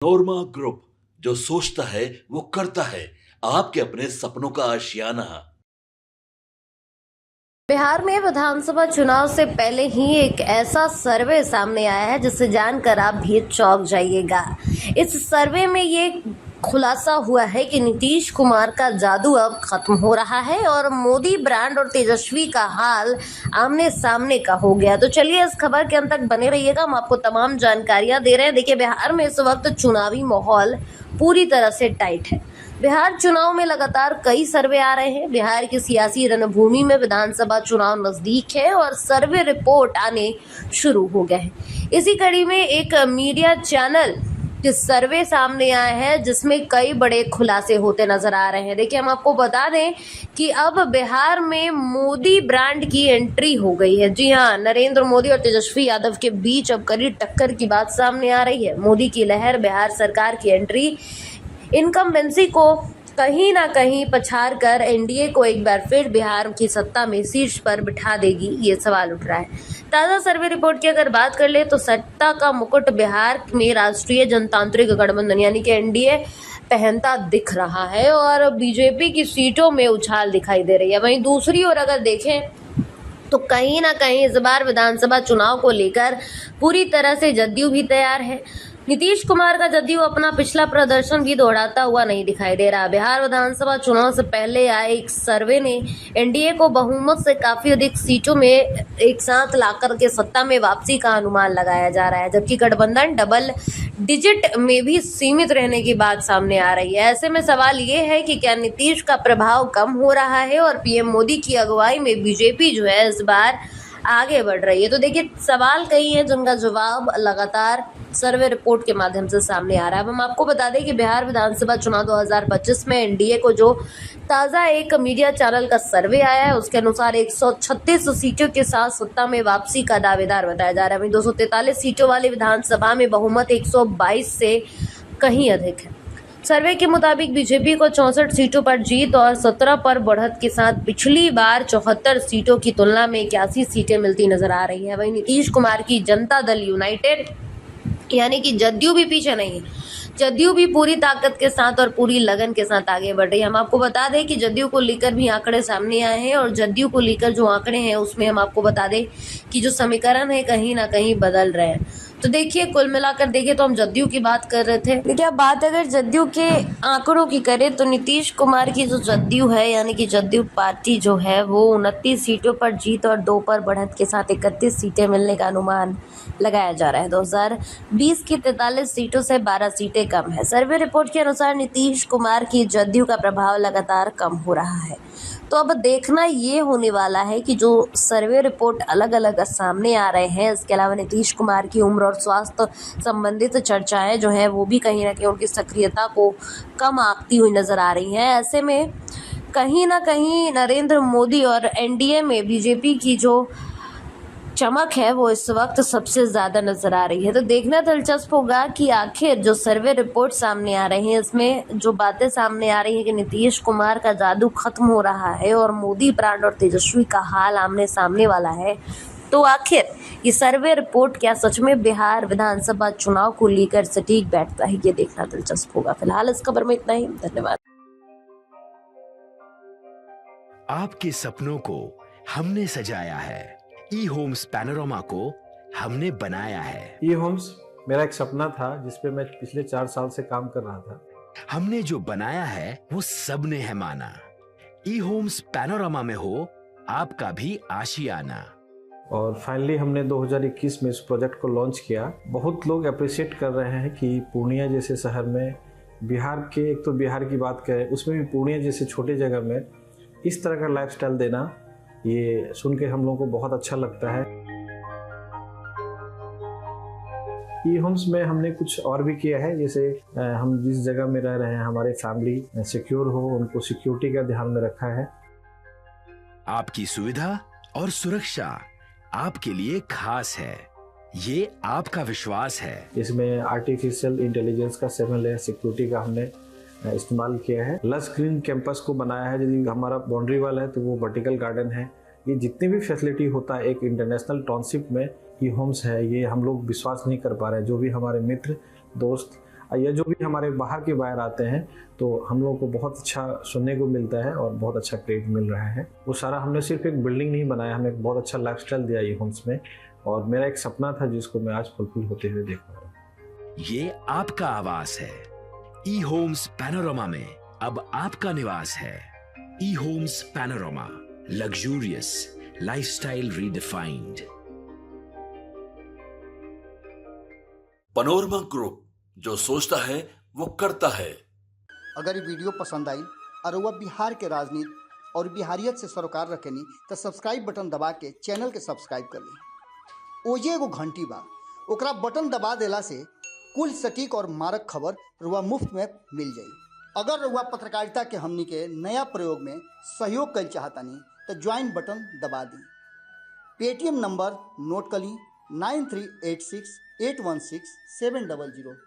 नोरमा group, जो सोचता है वो करता है। आपके अपने सपनों का आशियाना। बिहार में विधानसभा चुनाव से पहले ही एक ऐसा सर्वे सामने आया है जिसे जानकर आप भी चौंक जाइएगा। इस सर्वे में ये खुलासा हुआ है कि नीतीश कुमार का जादू अब खत्म हो रहा है और मोदी ब्रांड और तेजस्वी का हाल आमने सामने का हो गया। तो चलिए इस खबर के अंत तक बने रहिएगा, हम आपको तमाम जानकारियां दे रहे हैं। देखिए, बिहार में इस वक्त चुनावी माहौल पूरी तरह से टाइट है। बिहार चुनाव में लगातार कई सर्वे आ रहे हैं। बिहार की सियासी रणभूमि में विधानसभा चुनाव नजदीक है और सर्वे रिपोर्ट आने शुरू हो गए हैं। इसी कड़ी में एक मीडिया चैनल के सर्वे सामने आए हैं जिसमें कई बड़े खुलासे होते नजर आ रहे हैं। देखिए, हम आपको बता दें कि अब बिहार में मोदी ब्रांड की एंट्री हो गई है। जी हाँ, नरेंद्र मोदी और तेजस्वी यादव के बीच अब कड़ी टक्कर की बात सामने आ रही है। मोदी की लहर, बिहार सरकार की एंट्री इनकम्बेंसी को कहीं ना कहीं पछाड़ कर एनडीए को एक बार फिर बिहार की सत्ता में शीर्ष पर बिठा देगी, ये सवाल उठ रहा है। ताज़ा सर्वे रिपोर्ट की अगर बात कर ले तो सत्ता का मुकुट बिहार में राष्ट्रीय जनतांत्रिक गठबंधन यानी कि एनडीए पहनता दिख रहा है और बीजेपी की सीटों में उछाल दिखाई दे रही है। वहीं दूसरी ओर अगर देखें तो कहीं ना कहीं इस बार विधानसभा चुनाव को लेकर पूरी तरह से जदयू भी तैयार है। नीतीश कुमार का जदयू अपना पिछला प्रदर्शन भी दोहराता हुआ नहीं दिखाई दे रहा। बिहार विधानसभा चुनाव से पहले आए एक सर्वे ने एनडीए को बहुमत से काफी अधिक सीटों में एक साथ लाकर के सत्ता में वापसी का अनुमान लगाया जा रहा है, जबकि गठबंधन डबल डिजिट में भी सीमित रहने की बात सामने आ रही है। ऐसे में सवाल ये है कि क्या नीतीश का प्रभाव कम हो रहा है और पीएम मोदी की अगुवाई में बीजेपी जो है इस बार आगे बढ़ रही है। तो देखिए, सवाल कई हैं जिनका जवाब लगातार सर्वे रिपोर्ट के माध्यम से सामने आ रहा है। अब हम आपको बता दें कि बिहार विधानसभा चुनाव 2025 में एनडीए को जो ताज़ा एक मीडिया चैनल का सर्वे आया है उसके अनुसार 136 सीटों के साथ सत्ता में वापसी का दावेदार बताया जा रहा है। वहीं 243 सीटों वाली विधानसभा में बहुमत 122 से कहीं अधिक है। सर्वे के मुताबिक बीजेपी को 64 सीटों पर जीत और 17 पर बढ़त के साथ पिछली बार 74 सीटों की तुलना में 81 सीटें मिलती नजर आ रही है। वहीं नीतीश कुमार की जनता दल यूनाइटेड यानी कि जदयू भी पीछे नहीं है। जदयू भी पूरी ताकत के साथ और पूरी लगन के साथ आगे बढ़ रही है। हम आपको बता दें कि जदयू को लेकर भी आंकड़े सामने आए हैं और जदयू को लेकर जो आंकड़े हैं उसमें हम आपको बता दें कि जो समीकरण है कहीं ना कहीं बदल रहे हैं। तो देखिए, कुल मिलाकर देखिए तो हम जदयू की बात कर रहे थे, लेकिन अब बात अगर जदयू के आंकड़ों की करें तो नीतीश कुमार की जो जदयू है यानी कि जदयू पार्टी जो है वो 29 सीटों पर जीत और 2 पर बढ़त के साथ 31 सीटें मिलने का अनुमान लगाया जा रहा है। 2020 की 43 सीटों से 12 सीटें कम है। सर्वे रिपोर्ट के अनुसार नीतीश कुमार की जदयू का प्रभाव लगातार कम हो रहा है। तो अब देखना ये होने वाला है कि जो सर्वे रिपोर्ट अलग अलग सामने आ रहे हैं, इसके अलावा नीतीश कुमार की उम्र और स्वास्थ्य संबंधित चर्चाएं जो हैं वो भी कहीं ना कहीं उनकी सक्रियता को कम आंकती हुई नजर आ रही हैं। ऐसे में कहीं ना कहीं नरेंद्र मोदी और एनडीए में बीजेपी की जो चमक है वो इस वक्त सबसे ज्यादा नजर आ रही है। तो देखना दिलचस्प होगा कि आखिर जो सर्वे रिपोर्ट सामने आ रही है इसमें जो बातें सामने आ रही है कि नीतीश कुमार का जादू खत्म हो रहा है और मोदी ब्रांड और तेजस्वी का हाल आमने सामने वाला है, तो आखिर ये सर्वे रिपोर्ट क्या सच में बिहार विधानसभा चुनाव को लेकर सटीक बैठता है, ये देखना दिलचस्प होगा। फिलहाल इस खबर में इतना ही। धन्यवाद। आपके सपनों को हमने सजाया है, ई होम्स पैनोरमा को हमने बनाया है। ई होम्स मेरा एक सपना था जिस पे मैं पिछले 4 साल से काम कर रहा था। हमने जो बनाया है वो सबने है माना। ई होम्स पैनोरमा में हो आपका भी आशियाना। और फाइनली हमने 2021 में इस प्रोजेक्ट को लॉन्च किया। बहुत लोग अप्रिशिएट कर रहे हैं कि पूर्णिया जैसे शहर में, बिहार के, एक तो बिहार की बात करें उसमें भी पूर्णिया जैसे छोटे जगह में इस तरह का लाइफस्टाइल देना, ये सुन के हम लोगों को बहुत अच्छा लगता है। ई होम्स में हमने कुछ और भी किया है, जैसे हम जिस जगह में रह रहे हैं हमारे फैमिली सिक्योर हो, उनको सिक्योरिटी का ध्यान में रखा है। आपकी सुविधा और सुरक्षा आपके लिए खास है, ये आपका विश्वास है। इसमें आर्टिफिशियल इंटेलिजेंस का 7 लेयर सिक्योरिटी का हमने इस्तेमाल किया है। लस ग्रीन कैंपस को बनाया है। यदि हमारा बाउंड्री वाल है तो वो वर्टिकल गार्डन है। ये जितनी भी फैसिलिटी होता है एक इंटरनेशनल टाउनशिप में, ये होम्स है, ये हम लोग विश्वास नहीं कर पा रहे हैं। जो भी हमारे मित्र दोस्त या जो भी हमारे बाहर के बायर आते हैं तो हम लोगों को बहुत अच्छा सुनने को मिलता है और बहुत अच्छा क्रेडिट मिल रहा है। वो सारा हमने सिर्फ एक बिल्डिंग नहीं बनाया, हमें एक बहुत अच्छा लाइफस्टाइल दिया ये होम्स में, और मेरा एक सपना था जिसको मैं आज फुलफिल होते हुए देख रहा हूँ। ये आपका आवास है। ई होम्स पैनोरमा में अब आपका निवास है। E Homes Panorama, luxurious lifestyle redefined. Panorama group, जो सोचता है वो करता है। अगर ये वीडियो पसंद आई और वह बिहार के राजनीति और बिहारियत से सरोकार रखेनी तो सब्सक्राइब बटन दबा के चैनल के सब्सक्राइब कर ली। ओजे एगो घंटी बा, ओकरा बटन दबा देला से कुल सटीक और मारक खबर रुआ मुफ्त में मिल जाई। अगर रुआ पत्रकारिता के हमनी के नया प्रयोग में सहयोग कर चाहतानी तो ज्वाइन बटन दबा दी। पेटीएम नंबर नोट कर ली 9386816700।